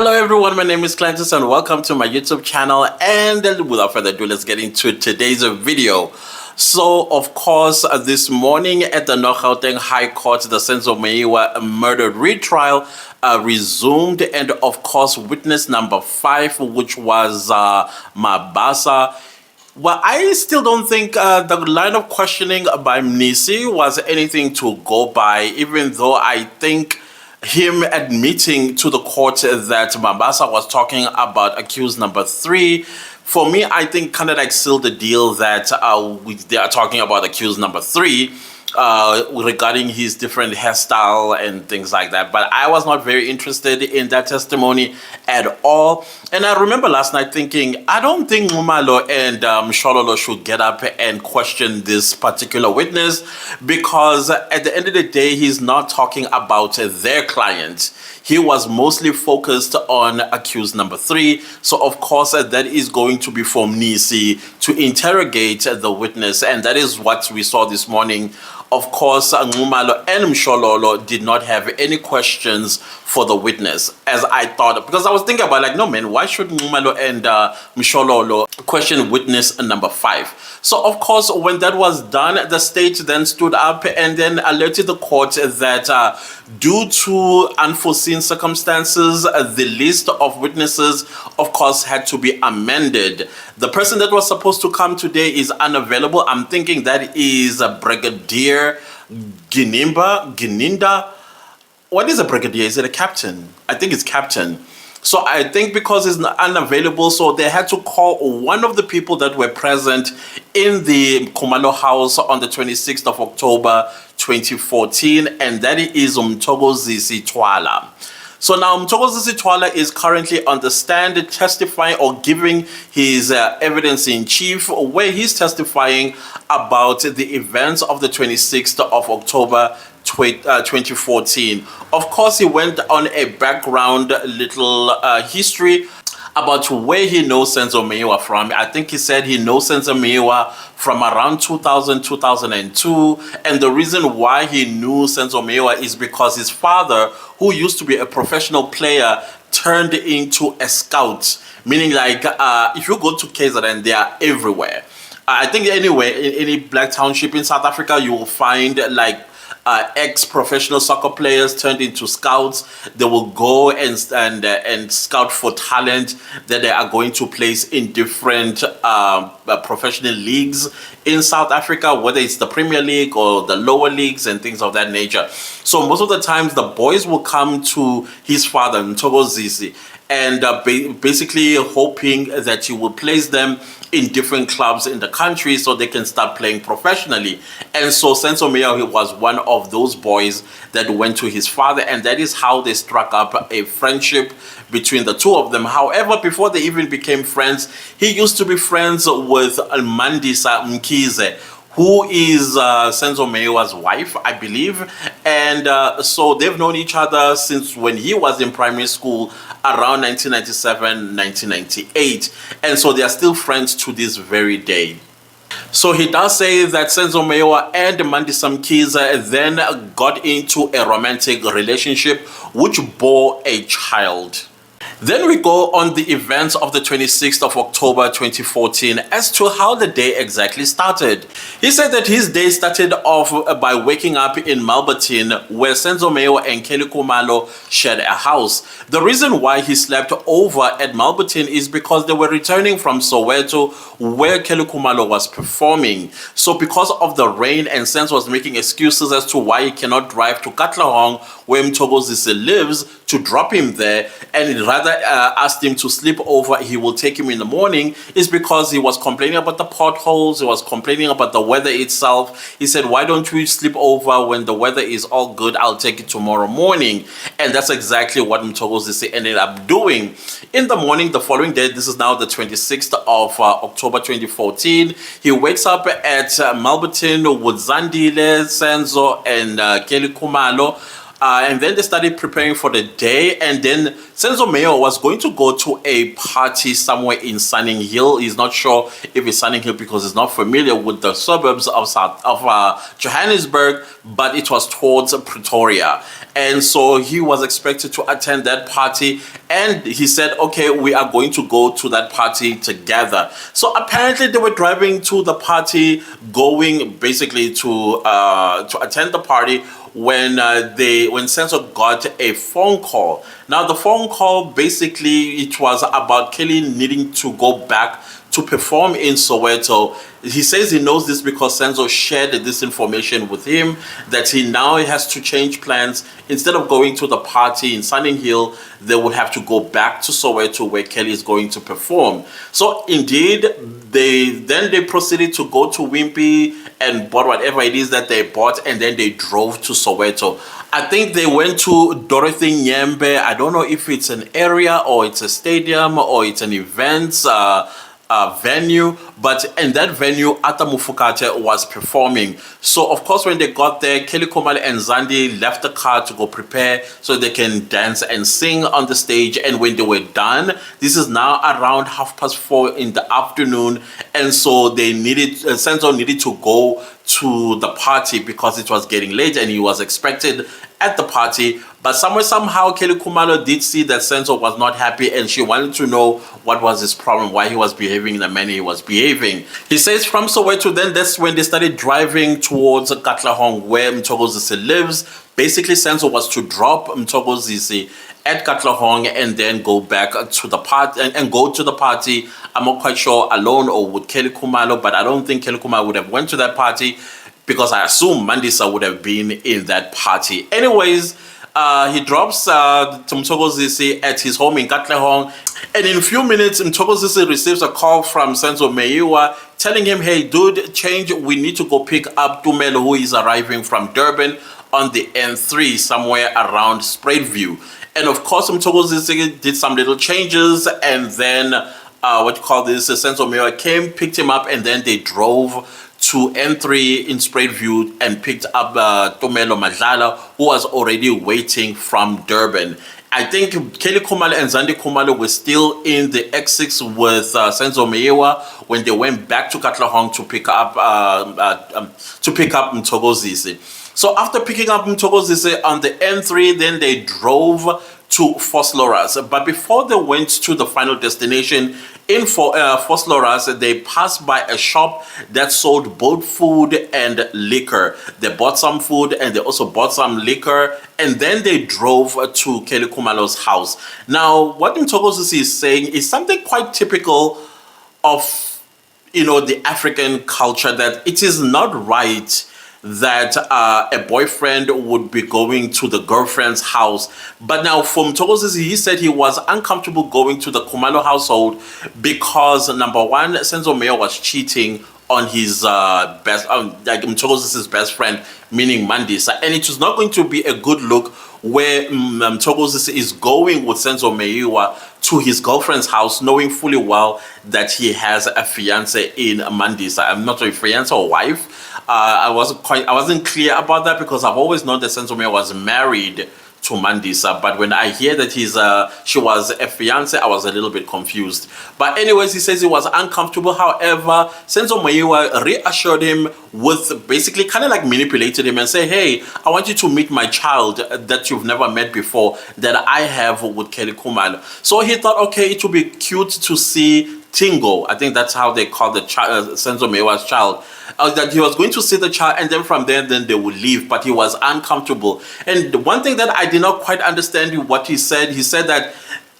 Hello everyone, my name is Clantis and welcome to my YouTube channel, and without further ado, let's get into today's video. So of course, this morning at the Gauteng High Court, the Senzo Meyiwa murder retrial resumed, and of course witness number 5, which was Mabasa. Well, I still don't think the line of questioning by Mnisi was anything to go by, even though I think him admitting to the court that Mabasa was talking about accused number 3, for me, I think kind of like sealed the deal that they are talking about accused number 3 regarding his different hairstyle and things like that. But I was not very interested in that testimony at all. And I remember last night thinking, I don't think Mumalo and Mshololo should get up and question this particular witness, because at the end of the day, he's not talking about their client. He was mostly focused on accused number 3. So of course, that is going to be for Nisi to interrogate the witness. And that is what we saw this morning. Of course, Ngumalo and Mshololo did not have any questions for the witness, as I thought, because I was thinking about, like, no man, why should Ngumalo and Mshololo question witness number 5? So of course, when that was done, the state then stood up and then alerted the court that due to unforeseen circumstances, the list of witnesses, of course, had to be amended. The person that was supposed to come today is unavailable. I'm thinking that is a Brigadier Gininda. What is a brigadier? Is it a captain? I think it's captain. So I think because it's unavailable, so they had to call one of the people that were present in the Khumalo house on the 26th of October 2014, and that is Mthokozisi Thwala. So now Mthokozisi Thwala is currently on the stand testifying or giving his evidence in chief, where he's testifying about the events of the 26th of October 2014. Of course, he went on a background little history about where he knows Senzo Meyiwa from. I think he said he knows Senzo Meyiwa from around 2000, 2002. And the reason why he knew Senzo Meyiwa is because his father, who used to be a professional player, turned into a scout. Meaning, like, if you go to KZN, they are everywhere. I think anyway, in any black township in South Africa, you will find like ex-professional soccer players turned into scouts. They will go and scout for talent that they are going to place in different professional leagues in South Africa, whether it's the Premier League or the lower leagues and things of that nature. So most of the times the boys will come to his father, Mthokozisi, and basically hoping that he will place them in different clubs in the country so they can start playing professionally. And so Senzo Meyiwa was one of those boys that went to his father, and that is how they struck up a friendship between the two of them. However, before they even became friends, he used to be friends with Mandisa Mkhize, who is Senzo Meyiwa's wife, I believe. And so they've known each other since when he was in primary school around 1997, 1998. And so they are still friends to this very day. So he does say that Senzo Meyiwa and Mandisa Mkhize then got into a romantic relationship which bore a child. Then we go on the events of the 26th of October 2014 as to how the day exactly started. He said that his day started off by waking up in Malberton, where Senzo Meyiwa and Kelly Khumalo shared a house. The reason why he slept over at Malberton is because they were returning from Soweto, where Kelly Khumalo was performing. So because of the rain, and Senzo was making excuses as to why he cannot drive to Katlehong, where Mthokozisi lives, to drop him there, and rather asked him to sleep over, he will take him in the morning, is because he was complaining about the potholes, he was complaining about the weather itself. He said, why don't we sleep over when the weather is all good? I'll take it tomorrow morning. And that's exactly what Mthokozisi ended up doing. In the morning, the following day, this is now the 26th of October 2014, he wakes up at Malberton with Zandile, Senzo, and Kelly Khumalo. And then they started preparing for the day, and then Senzo Meyiwa was going to go to a party somewhere in Sunning Hill. He's not sure if it's Sunning Hill because he's not familiar with the suburbs of Johannesburg, but it was towards Pretoria. And so he was expected to attend that party, and he said, okay, we are going to go to that party together. So apparently they were driving to the party, going basically to attend the party, when Senzo got a phone call. Now the phone call, basically it was about Kelly needing to go back to perform in Soweto. He says he knows this because Senzo shared this information with him, that he now has to change plans. Instead of going to the party in Sunning Hill, they would have to go back to Soweto where Kelly is going to perform. So indeed, they proceeded to go to Wimpy and bought whatever it is that they bought, and then they drove to Soweto. I think they went to Dorothy Nyembe. I don't know if it's an area or it's a stadium or it's an events venue, but in that venue, Ata Mufukate was performing. So of course, when they got there, Kelly Khumalo and Zandi left the car to go prepare so they can dance and sing on the stage. And when they were done, this is now around 4:30 in the afternoon, and so Senzo needed to go to the party because it was getting late and he was expected at the party. But somehow Kelly Khumalo did see that Senzo was not happy, and she wanted to know what was his problem, why he was behaving in the manner he was behaving. He says from Soweto, then that's when they started driving towards Katlehong, where Mthokozisi lives. Basically, Senzo was to drop Mthokozisi at Katlehong and then go back to the party and go to the party. I'm not quite sure alone or with Kelly Khumalo, but I don't think Kelly Khumalo would have went to that party, because I assume Mandisa would have been in that party. Anyways, he drops Mthokozisi at his home in Katlehong, and in a few minutes, Mthokozisi receives a call from Senzo Meyiwa telling him, hey, dude, change, we need to go pick up Tumelo, who is arriving from Durban on the N3 somewhere around Spruitview. And of course, Mthokozisi did some little changes, and then Senzo Meyiwa came, picked him up, and then they drove to N3 in Spruitview and picked up Tumelo Madlala, who was already waiting from Durban. I think Kelly Khumalo and Zandi Khumalo were still in the X6 with Senzo Meyiwa when they went back to Katlehong to pick up Mthokozisi. So after picking up Mthokozisi on the N3, then they drove to Vosloorus. But before they went to the final destination in Vosloorus, they passed by a shop that sold both food and liquor. They bought some food and they also bought some liquor, and then they drove to Kelly Khumalo's house. Now, what Mthokozisi is saying is something quite typical of, the African culture, that it is not right that a boyfriend would be going to the girlfriend's house. But now for Mthokozisi, he said he was uncomfortable going to the Khumalo household because, number one, Senzo Meyiwa was cheating on his Mthokozisi's best friend, meaning Mandisa. And it was not going to be a good look where Mthokozisi is going with Senzo Meyiwa to his girlfriend's house, knowing fully well that he has a fiance in Mandisa. I'm not sure if fiance or wife. I wasn't clear about that because I've always known that Senzo Meyiwa was married to Mandisa, but when I hear that she was a fiance, I was a little bit confused. But anyways, he says he was uncomfortable. However, Senzo Meyiwa reassured him with basically kind of like manipulated him and say, hey, I want you to meet my child that you've never met before, that I have with Kelly Khumalo. So he thought, okay, it would be cute to see Tingo. I think that's how they call the child, Senzo Meyiwa's child. That he was going to see the child, and then from there, then they would leave. But he was uncomfortable. And the one thing that I did not quite understand what he said that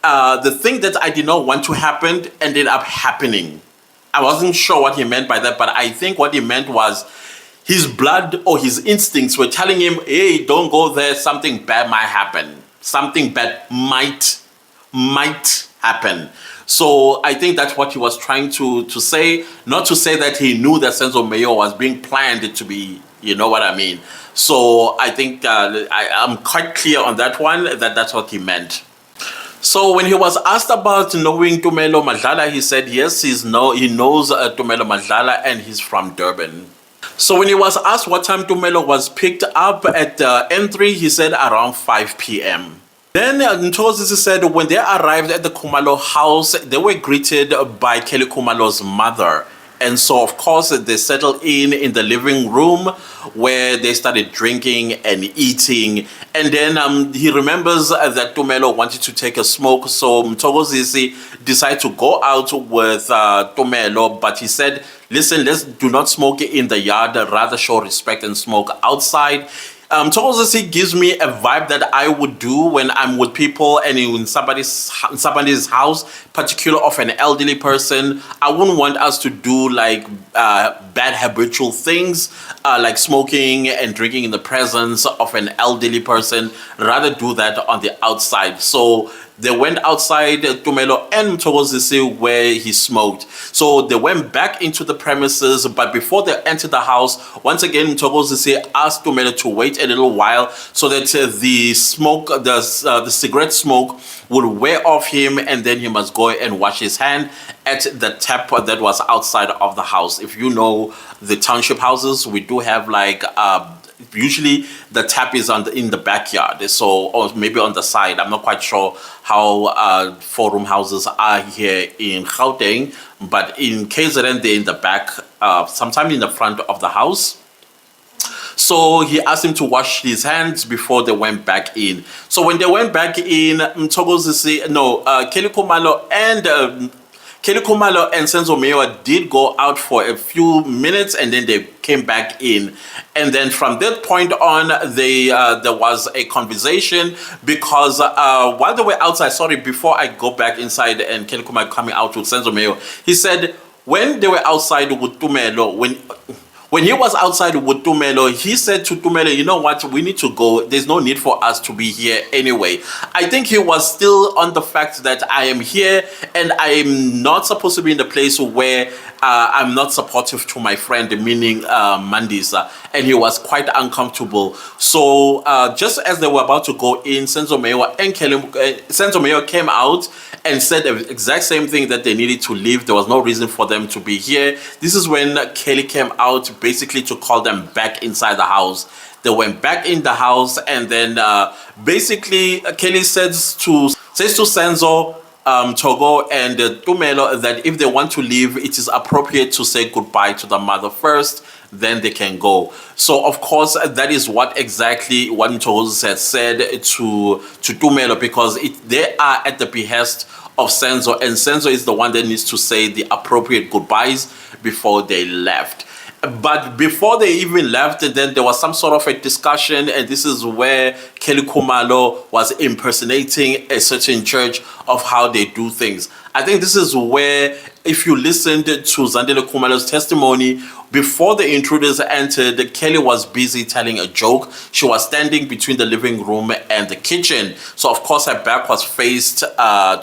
the thing that I did not want to happen ended up happening. I wasn't sure what he meant by that, but I think what he meant was his blood or his instincts were telling him, hey, don't go there, something bad might happen. Something bad might happen. So I think that's what he was trying to say, not to say that he knew that Senzo Meyiwa was being planned to be, you know what I mean. So I think I'm quite clear on that one, that that's what he meant. So when he was asked about knowing Tumelo Madlala, he said yes, he knows Tumelo Madlala and he's from Durban. So when he was asked what time Tumelo was picked up at N3, he said around 5 p.m. Then Mthokozisi said when they arrived at the Khumalo house, they were greeted by Kelly Khumalo's mother. And so, of course, they settled in the living room where they started drinking and eating. And then he remembers that Tumelo wanted to take a smoke. So Mthokozisi decided to go out with Tumelo, but he said, listen, let's do not smoke in the yard, rather show respect and smoke outside. Mthokozisi gives me a vibe that I would do when I'm with people and in somebody's house, particular of an elderly person. I wouldn't want us to do like bad habitual things like smoking and drinking in the presence of an elderly person. Rather do that on the outside. So they went outside Tumelo and Mthokozisi where he smoked. So they went back into the premises, but before they entered the house, once again Mthokozisi asked Tumelo to wait a little while so that the smoke, the cigarette smoke would wear off him, and then he must go and wash his hand at the tap that was outside of the house. If you know the township houses, we do have like usually the tap is in the backyard, so or maybe on the side. I'm not quite sure how four-room houses are here in Gauteng, but in KZN they're in the back, sometime in the front of the house. So he asked him to wash his hands before they went back in. So when they went back in, Kelly Khumalo and Senzo Meyiwa did go out for a few minutes, and then they came back in. And then from that point on, there was a conversation because while they were outside, sorry, before I go back inside and Kelly Khumalo coming out with Senzo Meyiwa, he said when they were outside with Tumelo, when he was outside with Tumelo, he said to Tumelo, you know what, we need to go. There's no need for us to be here anyway. I think he was still on the fact that I am here and I am not supposed to be in the place where I'm not supportive to my friend, meaning Mandisa. And he was quite uncomfortable. So just as they were about to go in, Senzo Meyiwa came out and said the exact same thing, that they needed to leave. There was no reason for them to be here. This is when Kelly came out basically to call them back inside the house. They went back in the house, and then basically Kelly says to Senzo, Togo and Tumelo that if they want to leave, it is appropriate to say goodbye to the mother first, then they can go. So of course that is what Mthokozisi had said to Tumelo, because they are at the behest of Senzo, and Senzo is the one that needs to say the appropriate goodbyes before they left. But before they even left, then there was some sort of a discussion, and this is where Kelly Khumalo was impersonating a certain church of how they do things. I think this is where, if you listened to Zandile Khumalo's testimony, before the intruders entered, Kelly was busy telling a joke. She was standing between the living room and the kitchen. So, of course, her back was faced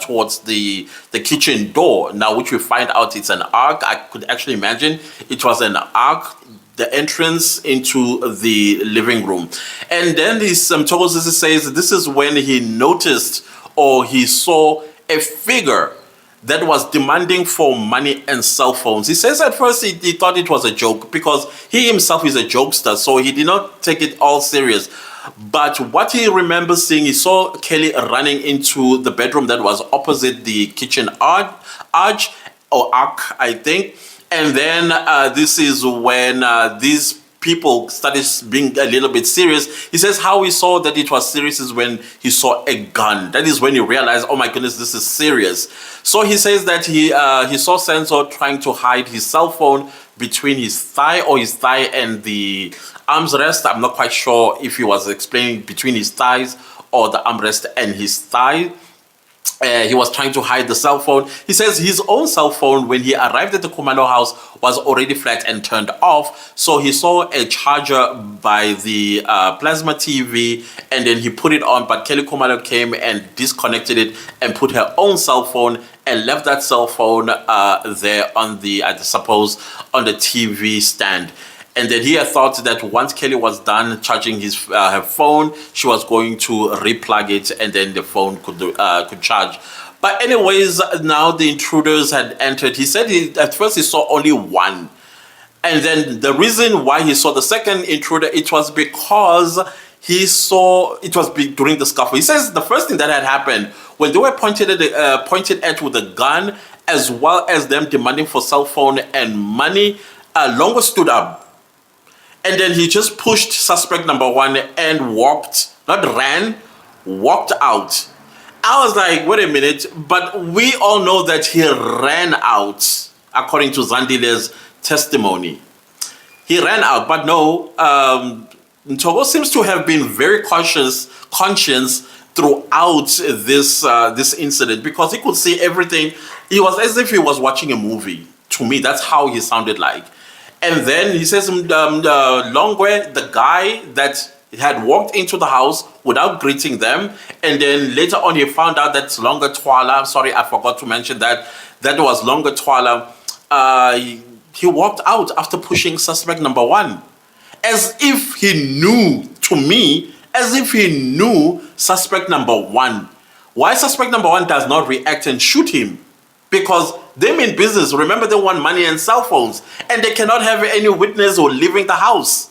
towards the kitchen door, now which we find out it's an arc. I could actually imagine it was an arc, the entrance into the living room. And then Mthokozisi says this is when he noticed, or he saw a figure that was demanding for money and cell phones. He says at first he thought it was a joke because he himself is a jokester, so he did not take it all serious. But what he remembers seeing, he saw Kelly running into the bedroom that was opposite the kitchen arch, I think. And then this is when these people started being a little bit serious. He says how he saw that it was serious is when he saw a gun. That is when he realized, oh my goodness, this is serious. So he says that he saw Senzo trying to hide his cell phone between his thigh and the armrest. I'm not quite sure if he was explaining between his thighs or the armrest and his thigh. He was trying to hide the cell phone. He says his own cell phone, when he arrived at the Khumalo house, was already flat and turned off. So he saw a charger by the plasma TV, and then he put it on. But Kelly Khumalo came and disconnected it and put her own cell phone and left that cell phone there on the, I suppose, on the TV stand. And then he had thought that once Kelly was done charging her phone, she was going to replug it, and then the phone could charge. But anyways, now the intruders had entered. He said at first he saw only one. And then the reason why he saw the second intruder, it was because he saw, it was during the scuffle. He says the first thing that had happened, when they were pointed at with a gun as well as them demanding for cell phone and money, Longo stood up. And then he just pushed suspect number one and walked, not ran, walked out. I was like, wait a minute, but we all know that he ran out, according to Zandile's testimony. He ran out, but no, Mthogo seems to have been very conscious throughout this incident, because he could see everything. He was as if he was watching a movie. To me, that's how he sounded like. And then he says, Longwe, the guy that had walked into the house without greeting them, and then later on he found out that's Longa Thwala. Sorry, I forgot to mention that. That was Longa Thwala. He walked out after pushing suspect number one. As if he knew, to me, as if he knew suspect number one. Why suspect number one does not react and shoot him? Because they mean business. Remember, they want money and cell phones, and they cannot have any witness or leaving the house.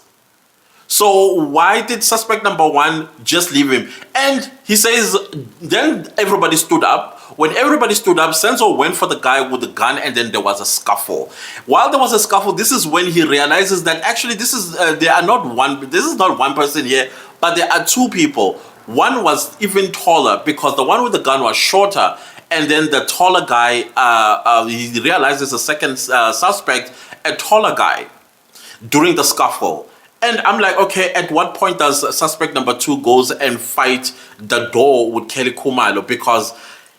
So why did suspect number one just leave him? And he says, then everybody stood up. When everybody stood up, Senzo went for the guy with the gun, and then there was a scuffle. While there was a scuffle, this is when he realizes that actually this is not one person here, but there are two people. One was even taller, because the one with the gun was shorter, and then the taller guy, he realizes the second suspect, a taller guy, during the scuffle. And I'm like, okay, at what point does suspect number two goes and fight the door with Kelly Khumalo? Because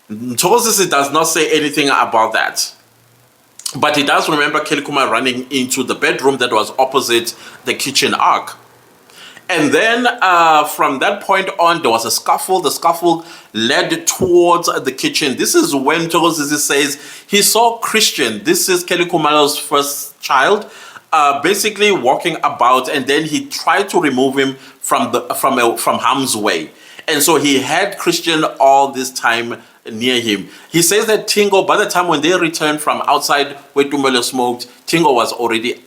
Mthokozisi does not say anything about that. But he does remember Kelly Khumalo running into the bedroom that was opposite the kitchen arc. And then from that point on, there was a scuffle. The scuffle led towards the kitchen. This is when Mthokozisi says he saw Christian. This is Kelly Khumalo's first child. Basically walking about, and then he tried to remove him from harm's way, and so he had Christian all this time near him. He says that Tingo, by the time when they returned from outside where Tumelo smoked, Tingo was already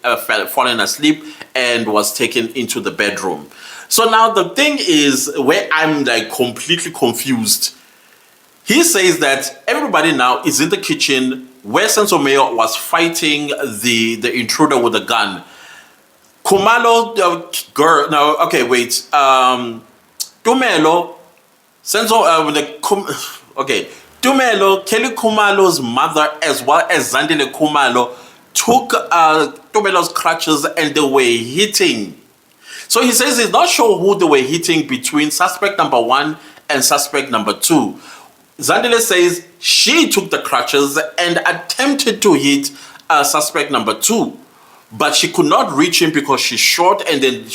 fallen asleep and was taken into the bedroom. So now the thing is where I'm like completely confused. He says that everybody now is in the kitchen where Senzo Meyiwa was fighting the intruder with a gun. Khumalo, girl, no, okay, wait. Tumelo, Tumelo, Kelly Khumalo's mother, as well as Zandile Khumalo, took Tumelo's crutches and they were hitting. So he says he's not sure who they were hitting between suspect number one and suspect number two. Zandile says she took the crutches and attempted to hit suspect number two, but she could not reach him because she's short, and then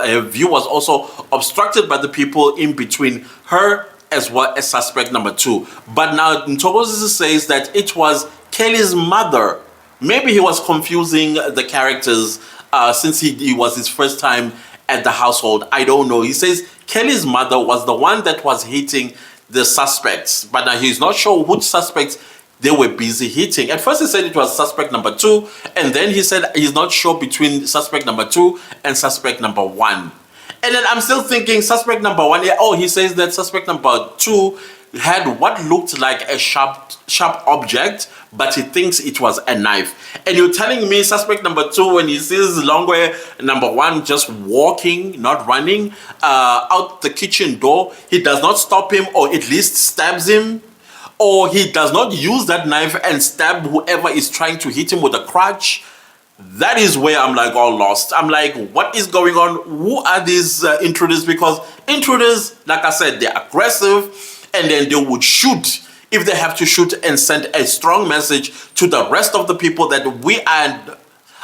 her view was also obstructed by the people in between her as well as suspect number two. But now Mthokozisi says that it was Kelly's mother. Maybe he was confusing the characters since it was his first time at the household. I don't know. He says Kelly's mother was the one that was hitting the suspects, but now he's not sure which suspects they were busy hitting. At first he said it was suspect number two, and then he said he's not sure between suspect number two and suspect number one. And then I'm still thinking suspect number one, he says that suspect number two had what looked like a sharp object, but he thinks it was a knife. And you're telling me suspect number two, when he sees Longwe number one just walking, not running, out the kitchen door, he does not stop him or at least stabs him, or he does not use that knife and stab whoever is trying to hit him with a crutch. That is where I'm like all lost. I'm like, what is going on? Who are these intruders? Because intruders, like I said, they're aggressive, and then they would shoot if they have to shoot and send a strong message to the rest of the people that we are.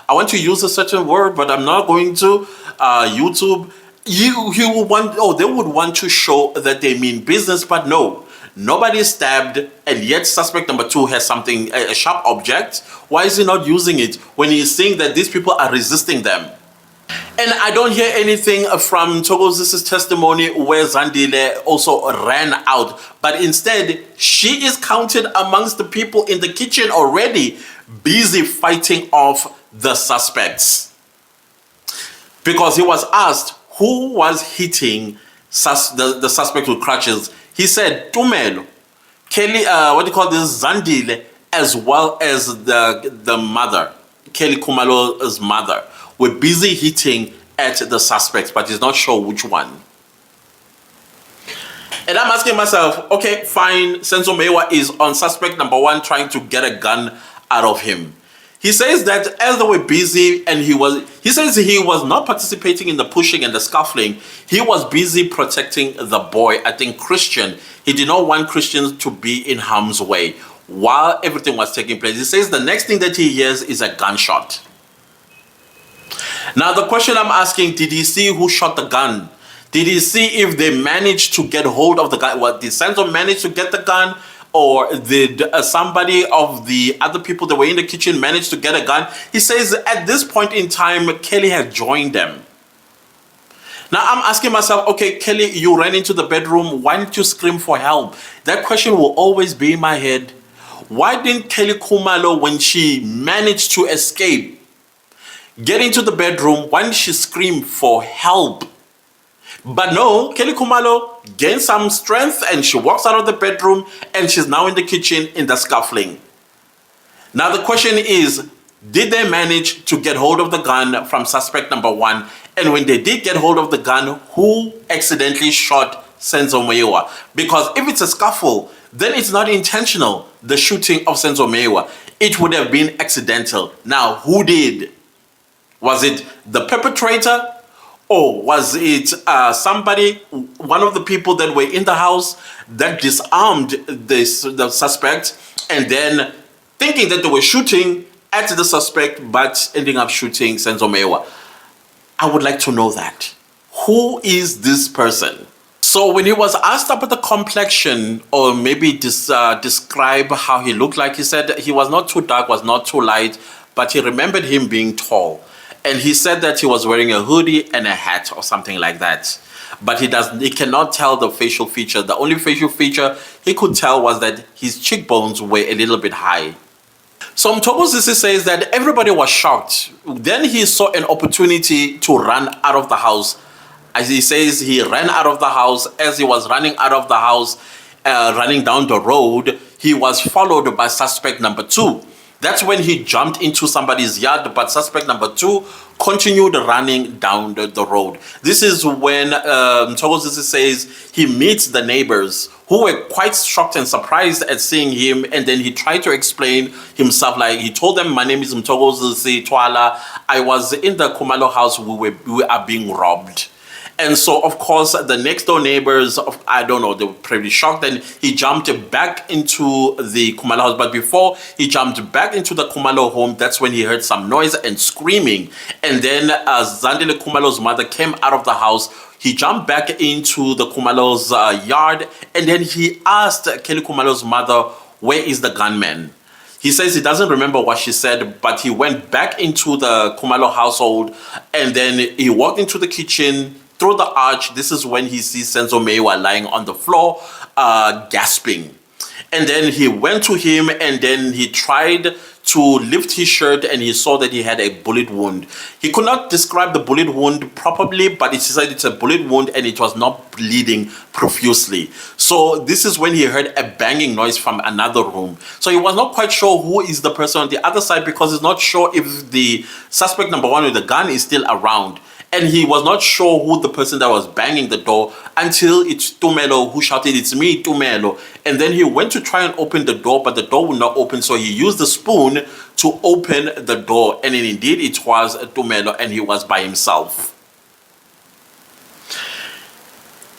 I want to use a certain word, but I'm not going to. YouTube, they would want to show that they mean business, but no. Nobody is stabbed, and yet suspect number two has something, a sharp object. Why is he not using it when he's seeing that these people are resisting them? And I don't hear anything from Mthokozisi's testimony where Zandile also ran out. But instead, she is counted amongst the people in the kitchen already, busy fighting off the suspects. Because he was asked who was hitting the suspect with crutches. He said, Tumelo, Kelly, Zandile, as well as the mother, Kelly Khumalo's mother, were busy hitting at the suspects, but he's not sure which one. And I'm asking myself, okay, fine, Senzo Meyiwa is on suspect number 1 trying to get a gun out of him. He says that as they were busy and he says he was not participating in the pushing and the scuffling. He was busy protecting the boy, I think Christian. He did not want Christians to be in harm's way while everything was taking place. He says the next thing that he hears is a gunshot. Now the question I'm asking, did he see who shot the gun? Did he see if they managed to get hold of the gun? Well, did Senzo manage to get the gun? Or did somebody of the other people that were in the kitchen manage to get a gun? He says at this point in time, Kelly had joined them. Now I'm asking myself, okay, Kelly, you ran into the bedroom. Why didn't you scream for help? That question will always be in my head. Why didn't Kelly Khumalo, when she managed to escape, get into the bedroom, why didn't she scream for help? But no, Kelly Khumalo gained some strength and she walks out of the bedroom and she's now in the kitchen in the scuffling. Now the question is, did they manage to get hold of the gun from suspect number 1? And when they did get hold of the gun, who accidentally shot Senzo Meyiwa? Because if it's a scuffle, then it's not intentional, the shooting of Senzo Meyiwa. It would have been accidental. Now, who did? Was it the perpetrator? Or was it somebody, one of the people that were in the house that disarmed the suspect and then thinking that they were shooting at the suspect but ending up shooting Senzo Meyiwa? I would like to know that. Who is this person? So when he was asked about the complexion or maybe describe how he looked like, he said he was not too dark, was not too light, but he remembered him being tall. And he said that he was wearing a hoodie and a hat or something like that. But he cannot tell the facial feature. The only facial feature he could tell was that his cheekbones were a little bit high. So Mthokozisi says that everybody was shocked. Then he saw an opportunity to run out of the house. As he says, he ran out of the house. As he was running out of the house, running down the road, he was followed by suspect number 2. That's when he jumped into somebody's yard, but suspect number 2 continued running down the road. This is when Mthokozisi says he meets the neighbors who were quite shocked and surprised at seeing him, and then he tried to explain himself. Like he told them, my name is Mthokozisi Thwala. I was in the Khumalo house. We are being robbed. And so, of course, the next door neighbors, I don't know, they were pretty shocked. And he jumped back into the Khumalo house. But before he jumped back into the Khumalo home, that's when he heard some noise and screaming. And then Zandile Khumalo's mother came out of the house. He jumped back into the Khumalo's yard. And then he asked Kelly Khumalo's mother, where is the gunman? He says he doesn't remember what she said, but he went back into the Khumalo household. And then he walked into the kitchen, through the arch. This is when he sees Senzo Meyiwa lying on the floor, gasping. And then he went to him and then he tried to lift his shirt and he saw that he had a bullet wound. He could not describe the bullet wound properly, but he said it's a bullet wound and it was not bleeding profusely. So this is when he heard a banging noise from another room. So he was not quite sure who is the person on the other side because he's not sure if the suspect number 1 with the gun is still around. And he was not sure who the person that was banging the door until it's Tumelo who shouted, "It's me, Tumelo." And then he went to try and open the door, but the door would not open. So he used the spoon to open the door. And indeed, it was Tumelo and he was by himself.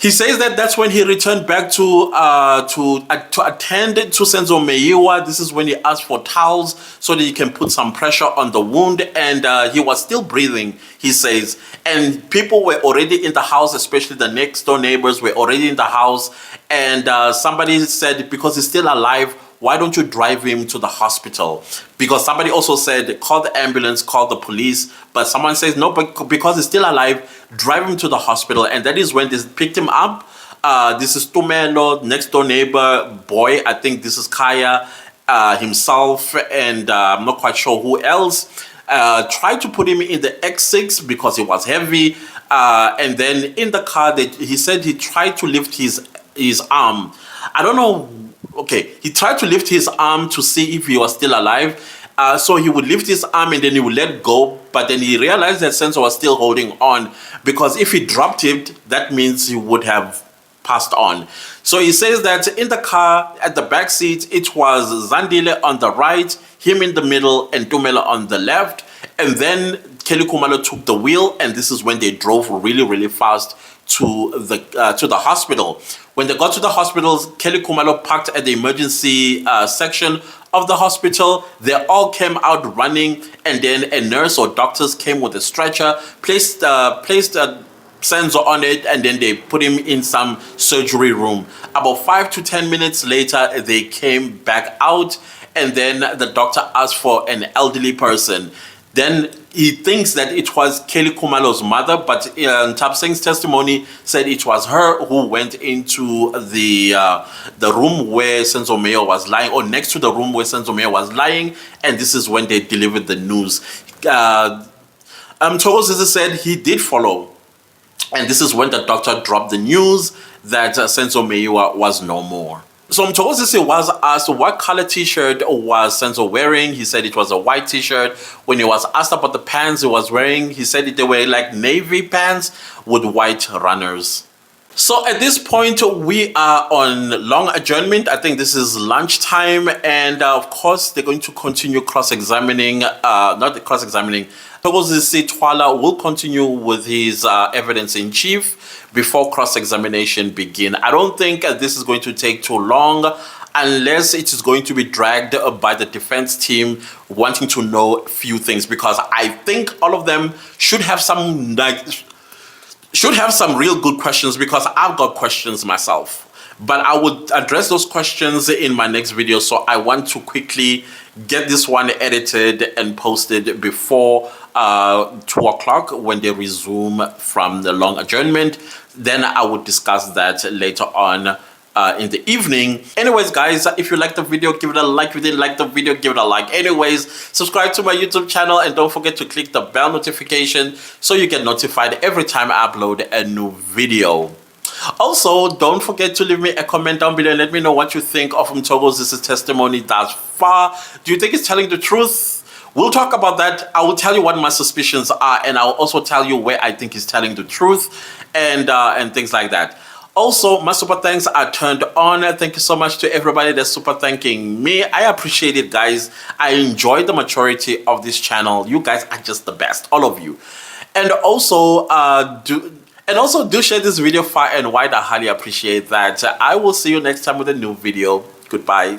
He says that that's when he returned back to attend to Senzo Meyiwa. This is when he asked for towels so that he can put some pressure on the wound. And he was still breathing, he says. And people were already in the house, especially the next door neighbors were already in the house. And somebody said, because he's still alive, why don't you drive him to the hospital? Because somebody also said, call the ambulance, call the police. But someone says, no, but because he's still alive, drive him to the hospital. And that is when they picked him up. This is Tumelo, next door neighbor, boy. I think this is Kaya himself. And I'm not quite sure who else. Tried to put him in the X6 because it was heavy. And then in the car, he said he tried to lift his arm. I don't know okay, he tried to lift his arm to see if he was still alive. So he would lift his arm and then he would let go, but then he realized that Senzo was still holding on, because if he dropped it, that means he would have passed on. So he says that in the car, at the back seat, it was Zandile on the right, him in the middle, and Tumela on the left. And then Kelly Khumalo took the wheel, and this is when they drove really, really fast to the hospital. When they got to the hospital, Kelly Khumalo parked at the emergency section of the hospital. They all came out running, and then a nurse or doctors came with a stretcher, placed Senzo on it, and then they put him in some surgery room. About 5 to 10 minutes later, they came back out, and then the doctor asked for an elderly person. Then he thinks that it was Kelly Khumalo's mother, but Nthabiseng's testimony said it was her who went into the room where Senzo Meyiwa was lying, or next to the room where Senzo Meyiwa was lying, and this is when they delivered the news. Mthokozisi said he did follow, and this is when the doctor dropped the news that Senzo Meyiwa was no more. So Mthokozisi was asked what color t-shirt was Senzo wearing. He said it was a white t-shirt. When he was asked about the pants he was wearing, he said they were like navy pants with white runners. So at this point, we are on long adjournment. I think this is lunchtime, and of course, they're going to continue cross-examining, Mthokozisi Thwala will continue with his evidence in chief before cross-examination begin. I don't think this is going to take too long, unless it is going to be dragged by the defense team wanting to know a few things, because I think all of them should have some real good questions, because I've got questions myself. But I would address those questions in my next video, so I want to quickly get this one edited and posted before 2 o'clock when they resume from the long adjournment. Then I would discuss that later on in the evening. Anyways, guys, if you like the video, give it a like. If you didn't like the video, give it a like. Anyways, subscribe to my YouTube channel, and don't forget to click the bell notification so you get notified every time I upload a new video. Also, don't forget to leave me a comment down below and let me know what you think of Mthokozisi's testimony thus far. Do you think he's telling the truth? We'll talk about that. I will tell you what my suspicions are, and I'll also tell you where I think he's telling the truth, and things like that. Also, my super thanks are turned on. Thank you so much to everybody that's super thanking me. I appreciate it, guys. I enjoy the maturity of this channel. You guys are just the best, all of you. And also, do share this video far and wide. I highly appreciate that. I will see you next time with a new video. Goodbye.